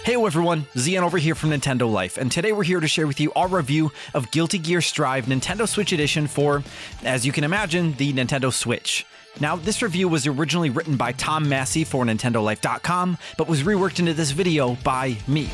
Hey everyone, Zian over here from Nintendo Life, and today we're here to share with you our review of Guilty Gear Strive Nintendo Switch Edition for, as you can imagine, the Nintendo Switch. Now, this review was originally written by Tom Massey for NintendoLife.com, but was reworked into this video by me.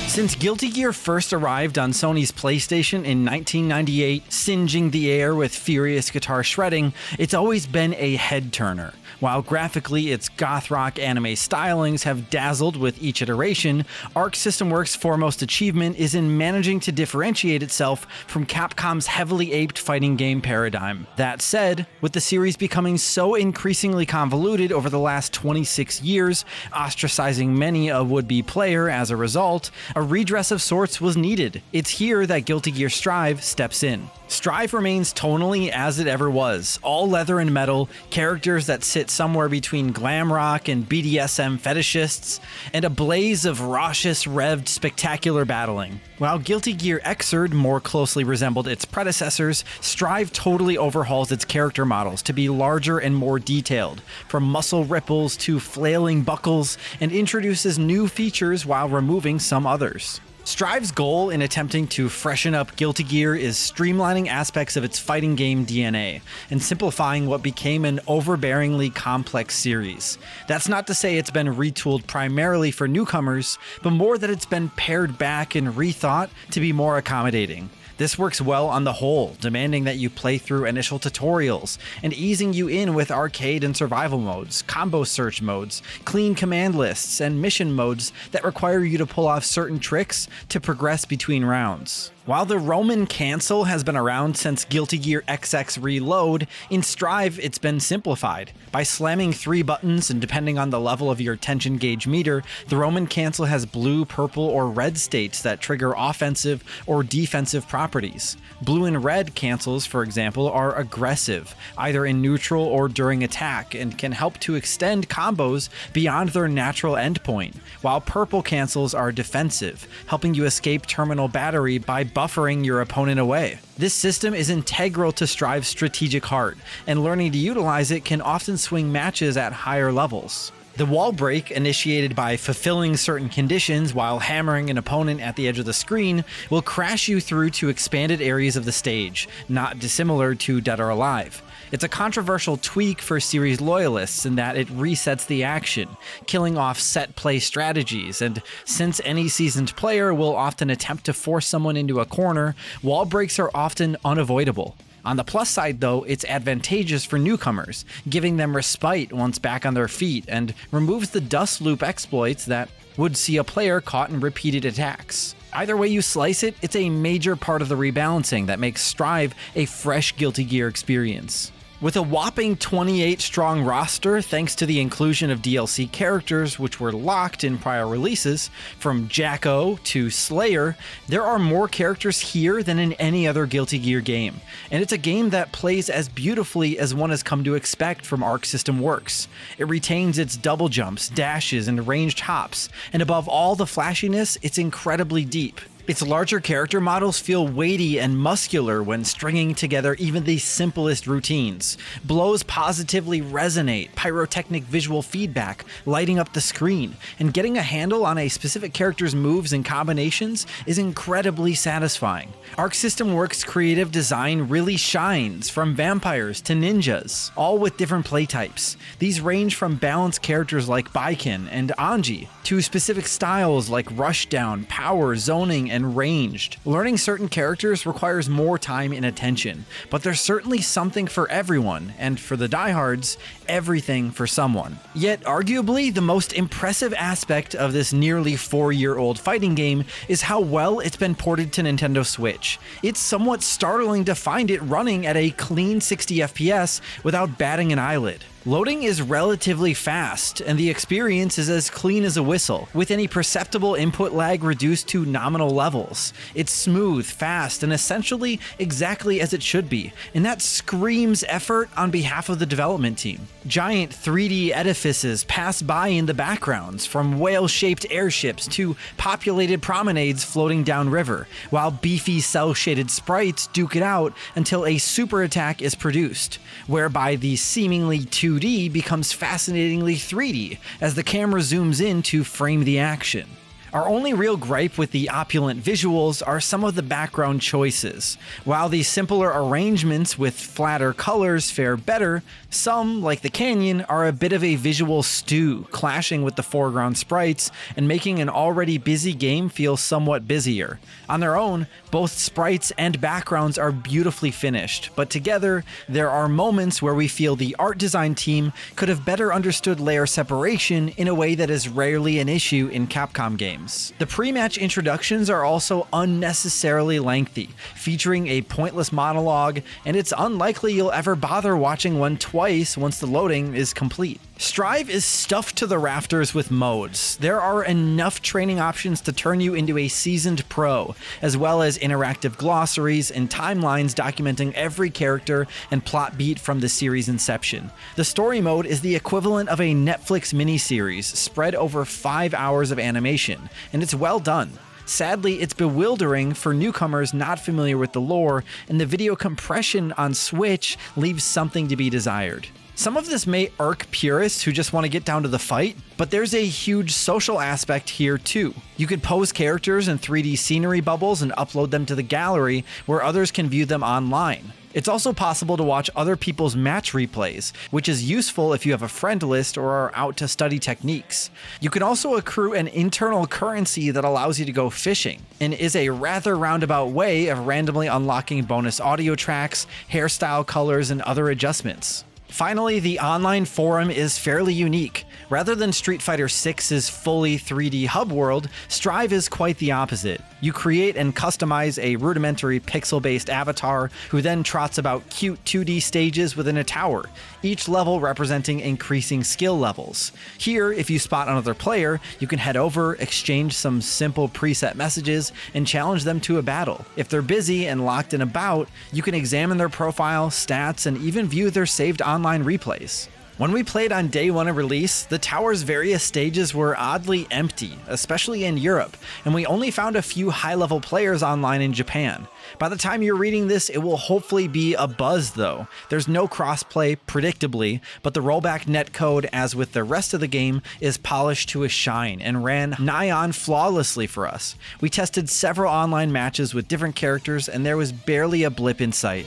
Since Guilty Gear first arrived on Sony's PlayStation in 1998, singeing the air with furious guitar shredding, it's always been a head-turner. While graphically its goth rock anime stylings have dazzled with each iteration, Arc System Works' foremost achievement is in managing to differentiate itself from Capcom's heavily aped fighting game paradigm. That said, with the series becoming so increasingly convoluted over the last 26 years, ostracizing many a would-be player as a result, a redress of sorts was needed. It's here that Guilty Gear Strive steps in. Strive remains tonally as it ever was, all leather and metal, characters that sit somewhere between glam rock and BDSM fetishists, and a blaze of raucous, revved, spectacular battling. While Guilty Gear Xrd more closely resembled its predecessors, Strive totally overhauls its character models to be larger and more detailed, from muscle ripples to flailing buckles, and introduces new features while removing some others. Strive's goal in attempting to freshen up Guilty Gear is streamlining aspects of its fighting game DNA and simplifying what became an overbearingly complex series. That's not to say it's been retooled primarily for newcomers, but more that it's been pared back and rethought to be more accommodating. This works well on the whole, demanding that you play through initial tutorials and easing you in with arcade and survival modes, combo search modes, clean command lists, and mission modes that require you to pull off certain tricks to progress between rounds. While the Roman cancel has been around since Guilty Gear XX Reload, in Strive it's been simplified. By slamming 3 buttons and depending on the level of your tension gauge meter, the Roman cancel has blue, purple, or red states that trigger offensive or defensive properties. Blue and red cancels, for example, are aggressive, either in neutral or during attack, and can help to extend combos beyond their natural endpoint, while purple cancels are defensive, helping you escape terminal battery by buffering your opponent away. This system is integral to Strive's strategic heart, and learning to utilize it can often swing matches at higher levels. The wall break, initiated by fulfilling certain conditions while hammering an opponent at the edge of the screen, will crash you through to expanded areas of the stage, not dissimilar to Dead or Alive. It's a controversial tweak for series loyalists in that it resets the action, killing off set play strategies, and since any seasoned player will often attempt to force someone into a corner, wall breaks are often unavoidable. On the plus side though, it's advantageous for newcomers, giving them respite once back on their feet, and removes the dust loop exploits that would see a player caught in repeated attacks. Either way you slice it, it's a major part of the rebalancing that makes Strive a fresh Guilty Gear experience. With a whopping 28-strong roster thanks to the inclusion of DLC characters which were locked in prior releases, from Jacko to Slayer, there are more characters here than in any other Guilty Gear game, and it's a game that plays as beautifully as one has come to expect from Arc System Works. It retains its double jumps, dashes, and ranged hops, and above all the flashiness, it's incredibly deep. Its larger character models feel weighty and muscular when stringing together even the simplest routines. Blows positively resonate, pyrotechnic visual feedback lighting up the screen, and getting a handle on a specific character's moves and combinations is incredibly satisfying. Arc System Works' creative design really shines, from vampires to ninjas, all with different playtypes. These range from balanced characters like Baiken and Anji, to specific styles like Rushdown, Power, Zoning, and Ranged. Learning certain characters requires more time and attention, but there's certainly something for everyone, and for the diehards, everything for someone. Yet arguably the most impressive aspect of this nearly 4-year-old fighting game is how well it's been ported to Nintendo Switch. It's somewhat startling to find it running at a clean 60 FPS without batting an eyelid. Loading is relatively fast, and the experience is as clean as a whistle, with any perceptible input lag reduced to nominal levels. It's smooth, fast, and essentially exactly as it should be, and that screams effort on behalf of the development team. Giant 3D edifices pass by in the backgrounds, from whale-shaped airships to populated promenades floating downriver, while beefy cel-shaded sprites duke it out until a super attack is produced, whereby the seemingly 2D becomes fascinatingly 3D as the camera zooms in to frame the action. Our only real gripe with the opulent visuals are some of the background choices. While the simpler arrangements with flatter colors fare better, some, like the canyon, are a bit of a visual stew, clashing with the foreground sprites and making an already busy game feel somewhat busier. On their own, both sprites and backgrounds are beautifully finished, but together, there are moments where we feel the art design team could have better understood layer separation in a way that is rarely an issue in Capcom games. The pre-match introductions are also unnecessarily lengthy, featuring a pointless monologue, and it's unlikely you'll ever bother watching one twice once the loading is complete. Strive is stuffed to the rafters with modes. There are enough training options to turn you into a seasoned pro, as well as interactive glossaries and timelines documenting every character and plot beat from the series' inception. The story mode is the equivalent of a Netflix miniseries spread over 5 hours of animation, and it's well done. Sadly, it's bewildering for newcomers not familiar with the lore, and the video compression on Switch leaves something to be desired. Some of this may irk purists who just want to get down to the fight, but there's a huge social aspect here too. You could pose characters in 3D scenery bubbles and upload them to the gallery where others can view them online. It's also possible to watch other people's match replays, which is useful if you have a friend list or are out to study techniques. You can also accrue an internal currency that allows you to go fishing, and is a rather roundabout way of randomly unlocking bonus audio tracks, hairstyle colors, and other adjustments. Finally, the online forum is fairly unique. Rather than Street Fighter VI's fully 3D hub world, Strive is quite the opposite. You create and customize a rudimentary pixel-based avatar who then trots about cute 2D stages within a tower, each level representing increasing skill levels. Here, if you spot another player, you can head over, exchange some simple preset messages, and challenge them to a battle. If they're busy and locked in a bout, you can examine their profile, stats, and even view their saved online replays. When we played on day one of release, the tower's various stages were oddly empty, especially in Europe, and we only found a few high-level players online in Japan. By the time you're reading this, it will hopefully be a buzz though. There's no crossplay, predictably, but the rollback netcode, as with the rest of the game, is polished to a shine and ran nigh on flawlessly for us. We tested several online matches with different characters, and there was barely a blip in sight.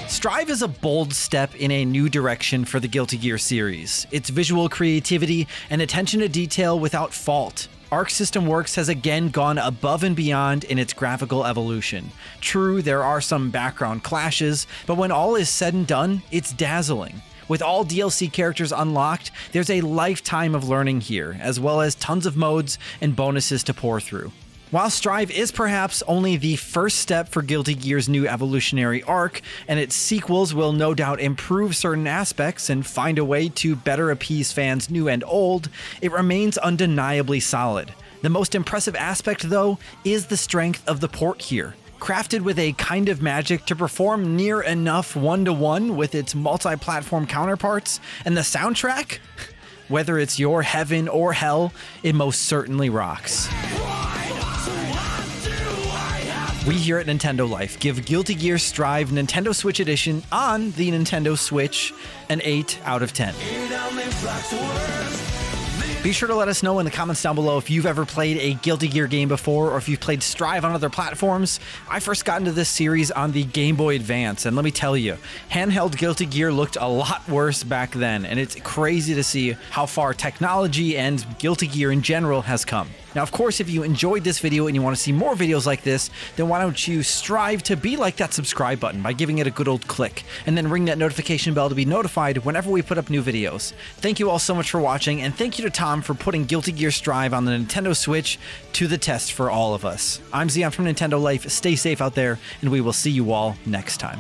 Strive is a bold step in a new direction for the Guilty Gear series. Its visual creativity and attention to detail without fault. Arc System Works has again gone above and beyond in its graphical evolution. True, there are some background clashes, but when all is said and done, it's dazzling. With all DLC characters unlocked, there's a lifetime of learning here, as well as tons of modes and bonuses to pour through. While Strive is perhaps only the first step for Guilty Gear's new evolutionary arc, and its sequels will no doubt improve certain aspects and find a way to better appease fans new and old, it remains undeniably solid. The most impressive aspect, though, is the strength of the port here. Crafted with a kind of magic to perform near enough one-to-one with its multi-platform counterparts, and the soundtrack? Whether it's your heaven or hell, it most certainly rocks. We here at Nintendo Life give Guilty Gear Strive Nintendo Switch Edition on the Nintendo Switch an 8 out of 10. Be sure to let us know in the comments down below if you've ever played a Guilty Gear game before, or if you've played Strive on other platforms. I first got into this series on the Game Boy Advance, and let me tell you, handheld Guilty Gear looked a lot worse back then, and it's crazy to see how far technology and Guilty Gear in general has come. Now, of course, if you enjoyed this video and you want to see more videos like this, then why don't you strive to be like that subscribe button by giving it a good old click, and then ring that notification bell to be notified whenever we put up new videos. Thank you all so much for watching, and thank you to Tom for putting Guilty Gear Strive on the Nintendo Switch to the test for all of us. I'm Zion from Nintendo Life. Stay safe out there, and we will see you all next time.